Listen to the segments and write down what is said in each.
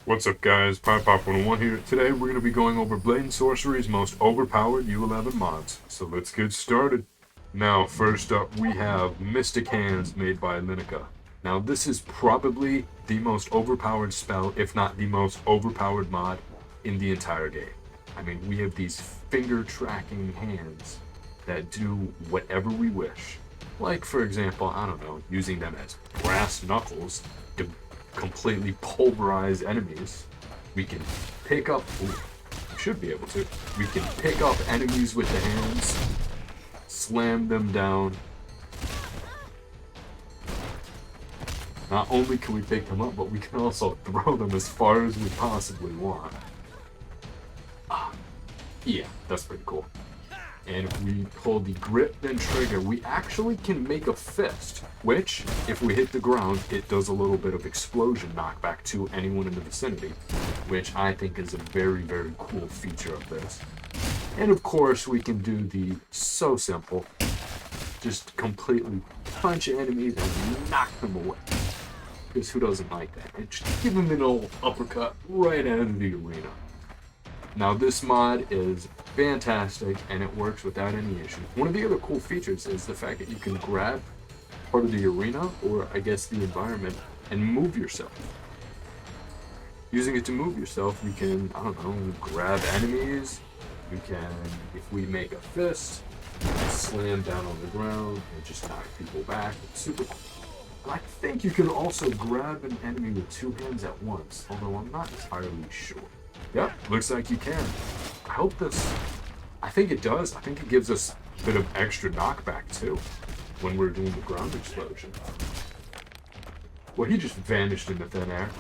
What's up guys, PopPop101 here. Today we're going to be going over Blade and Sorcery's most overpowered U11 mods. So let's get started. Now first up we have Mystic Hands made by Linica. Now this is probably the most overpowered spell, if not the most overpowered mod in the entire game. I mean, we have these finger tracking hands that do whatever we wish. Like for example, I don't know, using them as brass knuckles to completely pulverize enemies. We can pick up, we should be able to, we can pick up enemies with the hands, slam them down. Not only can we pick them up, but we can also throw them as far as we possibly want. Yeah, that's pretty cool. And if we pull the grip then trigger, we actually can make a fist, which, if we hit the ground, it does a little bit of explosion knockback to anyone in the vicinity, which I think is a very, very cool feature of this. And of course, we can do the so simple, just completely punch enemies and knock them away. Because who doesn't like that? And just give them an old uppercut right out of the arena. Now this mod is fantastic and it works without any issue. One of the other cool features is the fact that you can grab part of the arena, or I guess the environment, and move yourself. Using it to move yourself, you can, I don't know, grab enemies. You can, if we make a fist, slam down on the ground and just knock people back. It's super cool. And I think you can also grab an enemy with two hands at once, although I'm not entirely sure. Yep, looks like you can. I think it does. I think it gives us a bit of extra knockback too when we're doing the ground explosion. Well, he just vanished into thin air.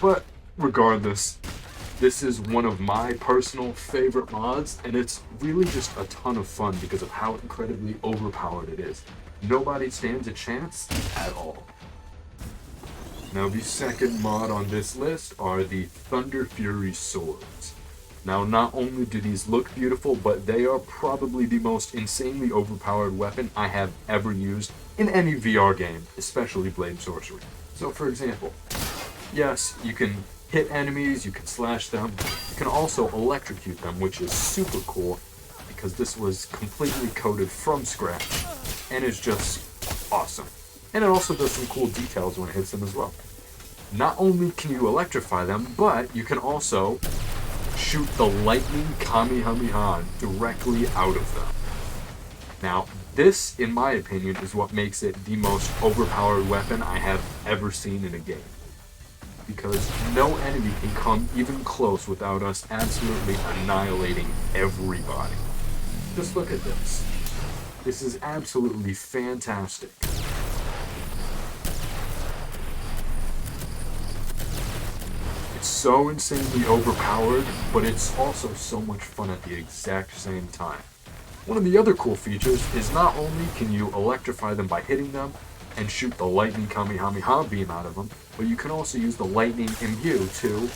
But regardless, this is one of my personal favorite mods, and it's really just a ton of fun because of how incredibly overpowered it is. Nobody stands a chance at all. Now the second mod on this list are the Thunder Fury swords. Now not only do these look beautiful, but they are probably the most insanely overpowered weapon I have ever used in any VR game, especially Blade and Sorcery. So for example, yes, you can hit enemies, you can slash them, you can also electrocute them, which is super cool because this was completely coded from scratch and is just awesome. And it also does some cool details when it hits them as well. Not only can you electrify them, but you can also shoot the lightning Kamehameha directly out of them. Now, this, in my opinion, is what makes it the most overpowered weapon I have ever seen in a game. Because no enemy can come even close without us absolutely annihilating everybody. Just look at this. This is absolutely fantastic. It's so insanely overpowered, but it's also so much fun at the exact same time. One of the other cool features is not only can you electrify them by hitting them and shoot the lightning Kamehameha beam out of them, but you can also use the lightning imbue to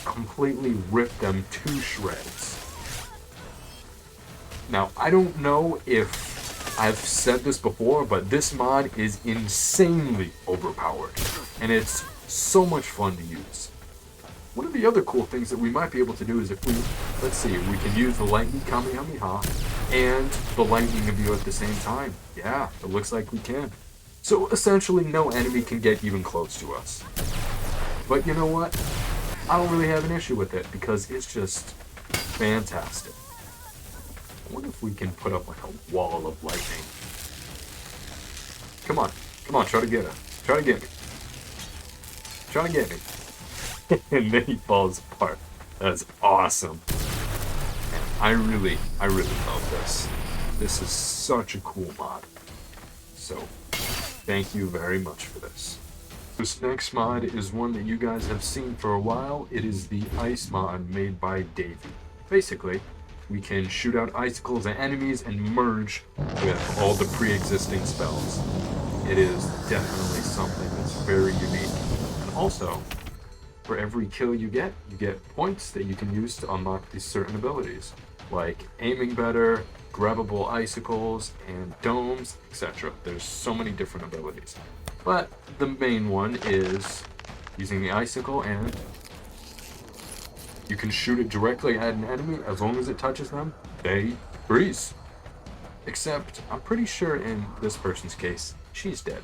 completely rip them to shreds. Now, I don't know if I've said this before, but this mod is insanely overpowered, and it's so much fun to use. One of the other cool things that we might be able to do is if we, let's see, we can use the lightning Kamehameha and the lightning imbue at the same time. Yeah, it looks like we can. So essentially no enemy can get even close to us. But you know what? I don't really have an issue with it because it's just fantastic. I wonder if we can put up like a wall of lightning. Come on, try to get her. Try to get me. Try to get me. And then he falls apart. That's awesome. And I really love this. This is such a cool mod. So, thank you very much for this. This next mod is one that you guys have seen for a while. It is the Ice mod made by Davey. Basically, we can shoot out icicles at enemies and merge with all the pre-existing spells. It is definitely something that's very unique. And also, for every kill you get points that you can use to unlock these certain abilities, like aiming better, grabbable icicles, and domes, etc. There's so many different abilities. But the main one is using the icicle and You can shoot it directly at an enemy. As long as it touches them, they freeze. Except, I'm pretty sure in this person's case, she's dead.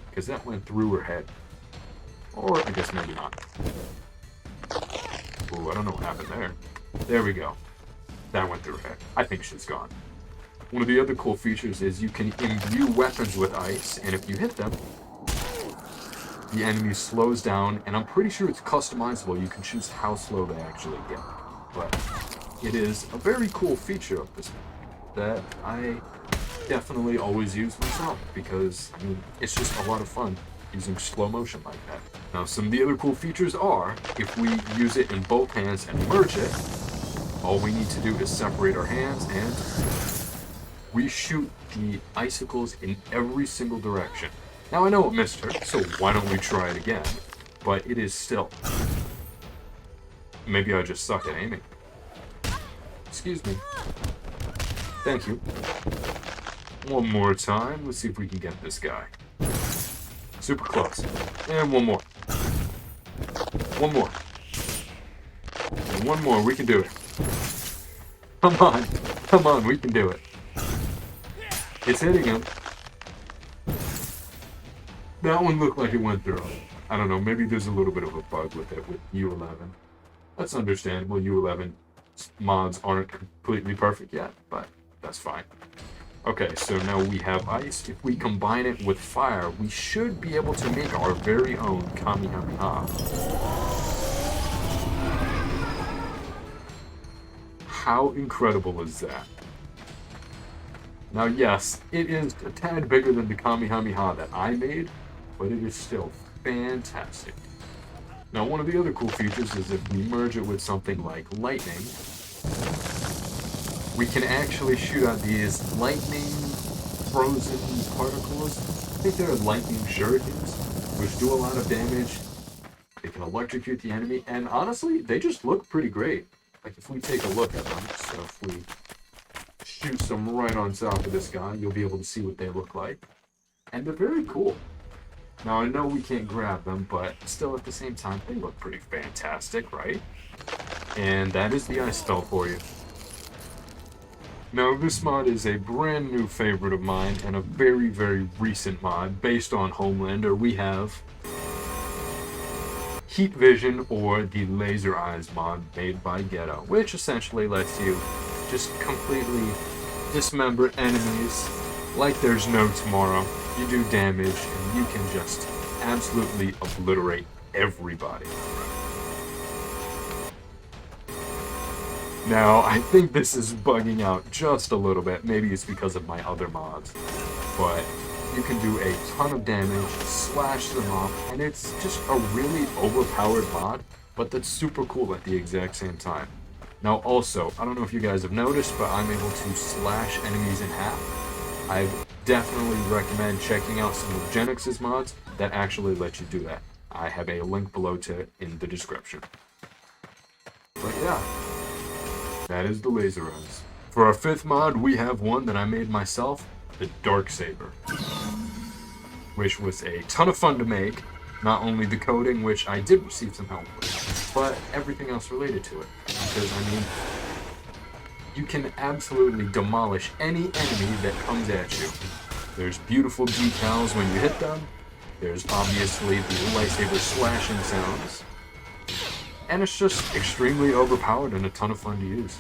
Because that went through her head. Or, I guess maybe not. Ooh, I don't know what happened there. There we go. That went through her head. I think she's gone. One of the other cool features is you can imbue weapons with ice, and if you hit them, the enemy slows down, and I'm pretty sure it's customizable. You can choose how slow they actually get. But it is a very cool feature of this that I definitely always use myself, because, I mean, it's just a lot of fun using slow motion like that. Now, some of the other cool features are, if we use it in both hands and merge it, all we need to do is separate our hands, and we shoot the icicles in every single direction. Now, I know it missed her, so why don't we try it again? But it is still... Maybe I just suck at aiming. Excuse me. Thank you. One more time. Let's see if we can get this guy. Super close. And one more. One more. And one more. We can do it. Come on. Come on. We can do it. It's hitting him. That one looked like it went through. I don't know. Maybe there's a little bit of a bug with it with U11. That's understandable. U11 mods aren't completely perfect yet, but that's fine. Okay, so now we have ice. If we combine it with fire, we should be able to make our very own Kamehameha. How incredible is that? Now, yes, it is a tad bigger than the Kamehameha that I made, but it is still fantastic. Now, one of the other cool features is if we merge it with something like lightning, we can actually shoot out these lightning frozen particles. I think they're lightning shurikens, which do a lot of damage. They can electrocute the enemy, and honestly, they just look pretty great. Like, if we take a look at them, so if we shoot some right on top of this guy, you'll be able to see what they look like. And they're very cool. Now, I know we can't grab them, but still at the same time, they look pretty fantastic, right? And that is the ice spell for you. Now, this mod is a brand new favorite of mine, and a very, very recent mod based on Homelander. We have Heat Vision, or the Laser Eyes mod made by Ghetto, which essentially lets you just completely dismember enemies like there's no tomorrow. You do damage, and you can just absolutely obliterate everybody. Now, I think this is bugging out just a little bit. Maybe it's because of my other mods. But you can do a ton of damage, slash them off, and it's just a really overpowered mod, but that's super cool at the exact same time. Now also, I don't know if you guys have noticed, but I'm able to slash enemies in half. I definitely recommend checking out some of Genix's mods that actually let you do that. I have a link below to it in the description. But yeah. That is the Laser Eyes. For our fifth mod, we have one that I made myself, the Darksaber, which was a ton of fun to make. Not only the coding, which I did receive some help with, but everything else related to it. Because, I mean, you can absolutely demolish any enemy that comes at you. There's beautiful decals when you hit them. There's obviously the lightsaber slashing sounds. And it's just extremely overpowered and a ton of fun to use.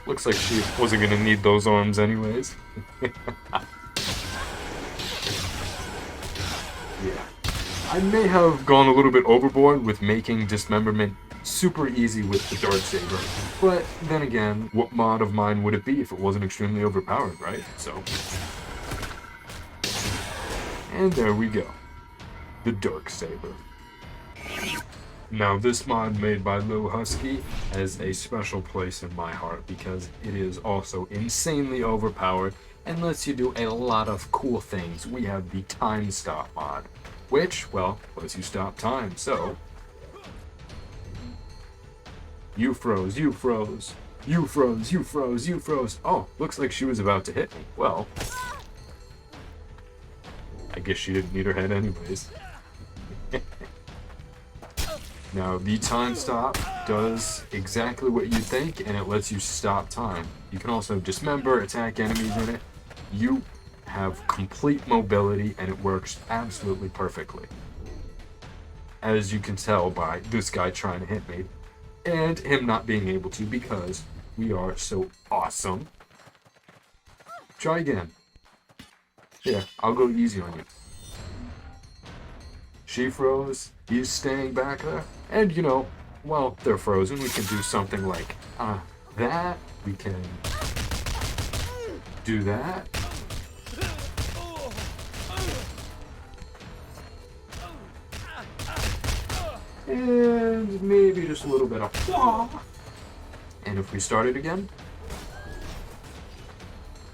Looks like she wasn't going to need those arms anyways. Yeah. I may have gone a little bit overboard with making dismemberment super easy with the Darksaber. But then again, what mod of mine would it be if it wasn't extremely overpowered, right? So. And there we go. The Darksaber. Now, this mod made by Lil Husky has a special place in my heart because it is also insanely overpowered and lets you do a lot of cool things. We have the Time Stop mod, which, well, lets you stop time, so... You froze, you froze, you froze, you froze, you froze. Oh, looks like she was about to hit me. Well, I guess she didn't need her head anyways. Now, the time stop does exactly what you think, and it lets you stop time. You can also dismember, attack enemies in it. You have complete mobility, and it works absolutely perfectly. As you can tell by this guy trying to hit me, and him not being able to because we are so awesome. Try again. Here, I'll go easy on you. She froze, he's staying back there, and you know, while they're frozen, we can do something like that. We can do that. And maybe just a little bit of and if we start it again.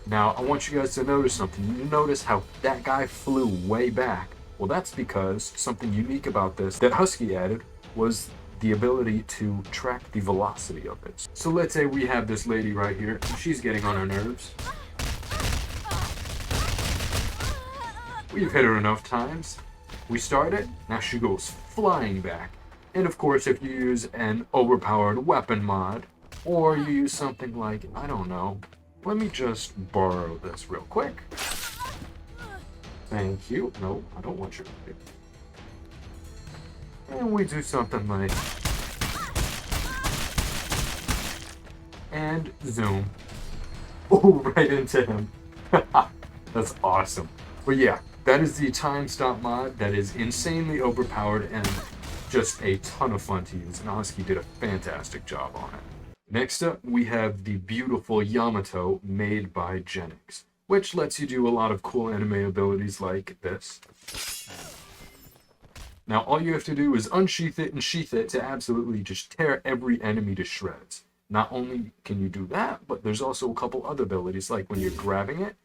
Now, I want you guys to notice something. You notice how that guy flew way back. Well, that's because something unique about this that Husky added was the ability to track the velocity of it. So let's say we have this lady right here, and she's getting on our nerves. We've hit her enough times. We start it, now she goes flying back. And of course, if you use an overpowered weapon mod, or you use something like, I don't know, let me just borrow this real quick. Thank you. No, I don't want your money. And we do something like... and zoom. Oh, right into him. That's awesome. But yeah, that is the time stop mod that is insanely overpowered and just a ton of fun to use. And Husky did a fantastic job on it. Next up, we have the beautiful Yamato made by Genix, which lets you do a lot of cool anime abilities like this. Now, all you have to do is unsheath it and sheath it to absolutely just tear every enemy to shreds. Not only can you do that, but there's also a couple other abilities, like when you're grabbing it,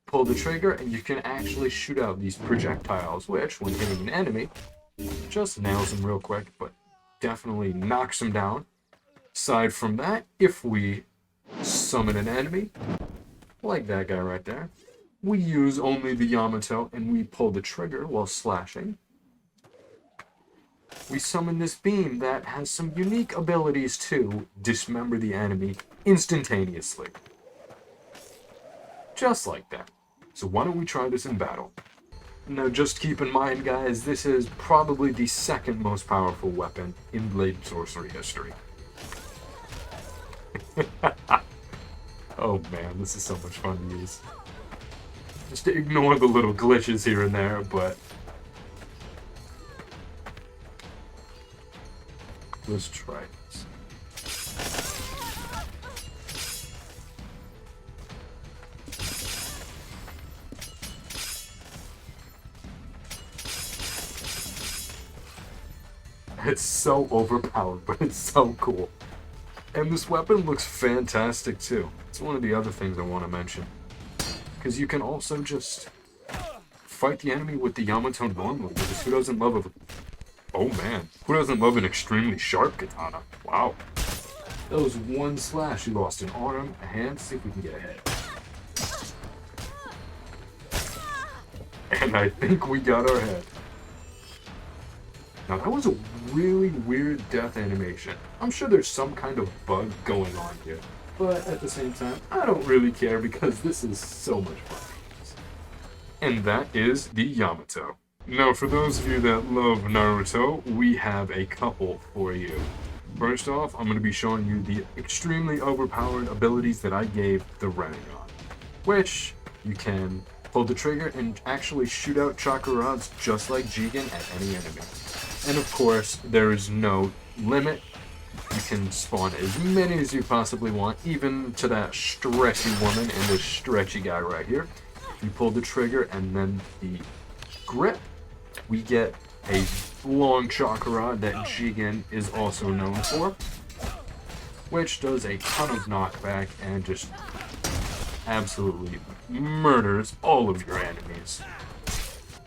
pull the trigger, and you can actually shoot out these projectiles, which, when hitting an enemy, just nails them real quick, but definitely knocks them down. Aside from that, if we summon an enemy, like that guy right there, we use only the Yamato and we pull the trigger while slashing. We summon this beam that has some unique abilities to dismember the enemy instantaneously. Just like that. So why don't we try this in battle? Now just keep in mind, guys, this is probably the second most powerful weapon in Blade Sorcery history. Oh man, this is so much fun to use. Just to ignore the little glitches here and there, but... let's try this. It's so overpowered, but it's so cool. And this weapon looks fantastic too. It's one of the other things I want to mention. Because you can also just fight the enemy with the Yamato normally, because who doesn't love a... oh man, who doesn't love an extremely sharp katana? Wow. That was one slash. You lost an arm, a hand. See if we can get a head. And I think we got our head. Now that was a really weird death animation. I'm sure there's some kind of bug going on here. But at the same time, I don't really care because this is so much fun. And that is the Yamato. Now for those of you that love Naruto, we have a couple for you. First off, I'm going to be showing you the extremely overpowered abilities that I gave the Renegon. Which you can pull the trigger and actually shoot out chakra rods just like Jigen at any enemy. And of course, there is no limit. You can spawn as many as you possibly want, even to that stretchy woman and this stretchy guy right here. You pull the trigger and then the grip, we get a long chakra rod that Jigen is also known for, which does a ton of knockback and just absolutely murders all of your enemies.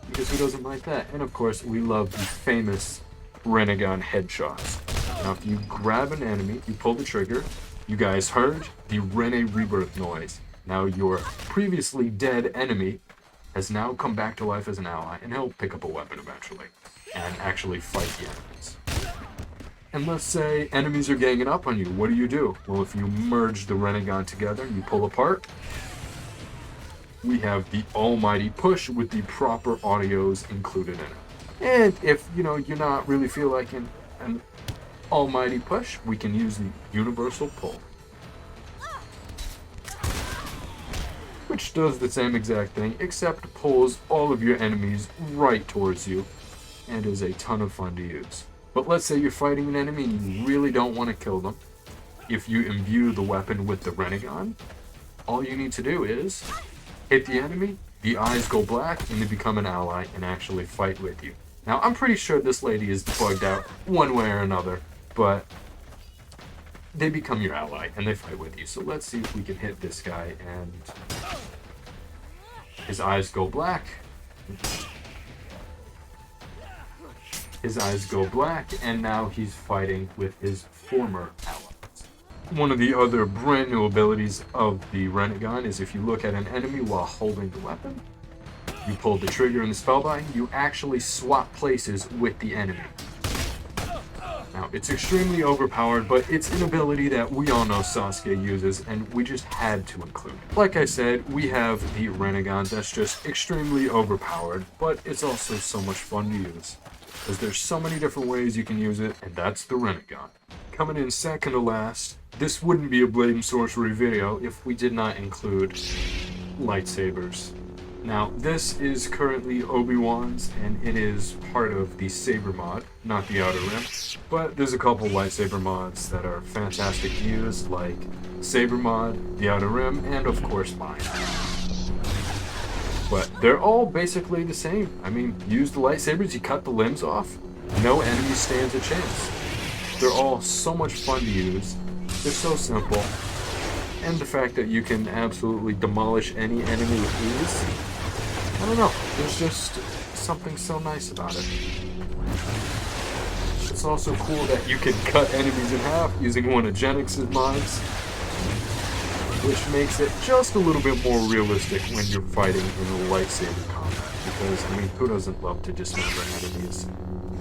Because who doesn't like that? And of course, we love the famous Renegon headshots. Now, if you grab an enemy, you pull the trigger, you guys heard the Rene rebirth noise. Now, your previously dead enemy has now come back to life as an ally, and he'll pick up a weapon eventually and actually fight the enemies. And let's say enemies are ganging up on you. What do? Well, if you merge the Renegon together, you pull apart, we have the almighty push with the proper audios included in it. And if, you're not really feel like an almighty push, we can use the universal pull, which does the same exact thing, except pulls all of your enemies right towards you, and is a ton of fun to use. But let's say you're fighting an enemy and you really don't want to kill them. If you imbue the weapon with the Renegon, all you need to do is hit the enemy, the eyes go black, and they become an ally and actually fight with you. Now, I'm pretty sure this lady is bugged out one way or another, but they become your ally and they fight with you. So let's see if we can hit this guy, and his eyes go black. His eyes go black, and now he's fighting with his former allies. One of the other brand new abilities of the Renegon is if you look at an enemy while holding the weapon, you pull the trigger in the spellbind, you actually swap places with the enemy. Now, it's extremely overpowered, but it's an ability that we all know Sasuke uses, and we just had to include it. Like I said, we have the Renegon that's just extremely overpowered, but it's also so much fun to use, because there's so many different ways you can use it, and that's the Renegon. Coming in second to last, this wouldn't be a Blade and Sorcery video if we did not include lightsabers. Now, this is currently Obi-Wan's, and it is part of the Saber mod, not the Outer Rim. But there's a couple lightsaber mods that are fantastic to use, like Saber mod, the Outer Rim, and of course mine. But they're all basically the same. I mean, use the lightsabers, you cut the limbs off, no enemy stands a chance. They're all so much fun to use, they're so simple, and the fact that you can absolutely demolish any enemy with ease, I don't know, there's just something so nice about it. It's also cool that you can cut enemies in half using one of Genix's mods, which makes it just a little bit more realistic when you're fighting in lightsaber combat. Because, I mean, who doesn't love to dismember enemies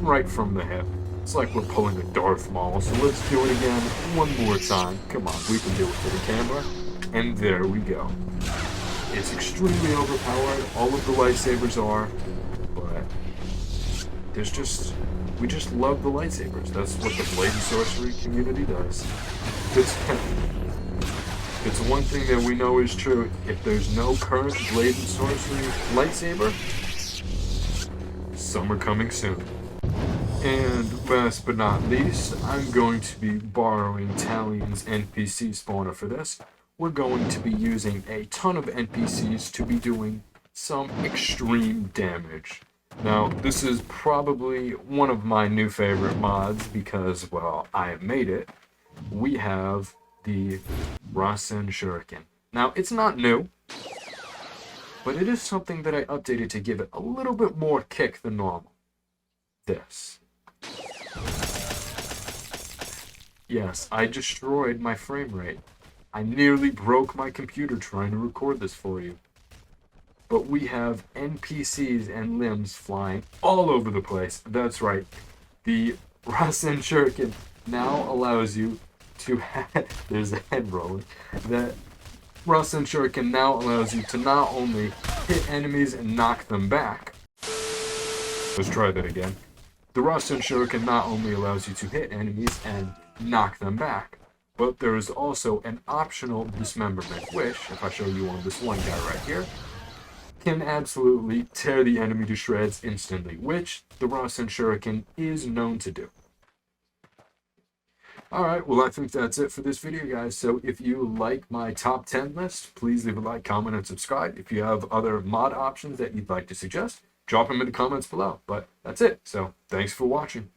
right from the hip? It's like we're pulling a Darth Maul, so let's do it again one more time. Come on, we can do it for the camera. And there we go. It's extremely overpowered, all of the lightsabers are, but we just love the lightsabers. That's what the Blade and Sorcery community does. It's one thing that we know is true. If there's no current Blade and Sorcery lightsaber, some are coming soon. And last but not least, I'm going to be borrowing Talion's NPC spawner for this. We're going to be using a ton of NPCs to be doing some extreme damage. Now, this is probably one of my new favorite mods because, well, I made it. We have the Rasen Shuriken. Now, it's not new, but it is something that I updated to give it a little bit more kick than normal. This. Yes, I destroyed my frame rate. I nearly broke my computer trying to record this for you. But we have NPCs and limbs flying all over the place. That's right. The Rasen Shuriken now allows you to there's a head rolling. The Rasen Shuriken now allows you to not only hit enemies and knock them back. Let's try that again. The Rasen Shuriken not only allows you to hit enemies and knock them back, but there is also an optional dismemberment, which, if I show you on this one guy right here, can absolutely tear the enemy to shreds instantly, which the Rasen Shuriken is known to do. Alright, well I think that's it for this video, guys. So if you like my top 10 list, please leave a like, comment, and subscribe. If you have other mod options that you'd like to suggest, drop them in the comments below. But that's it, so thanks for watching.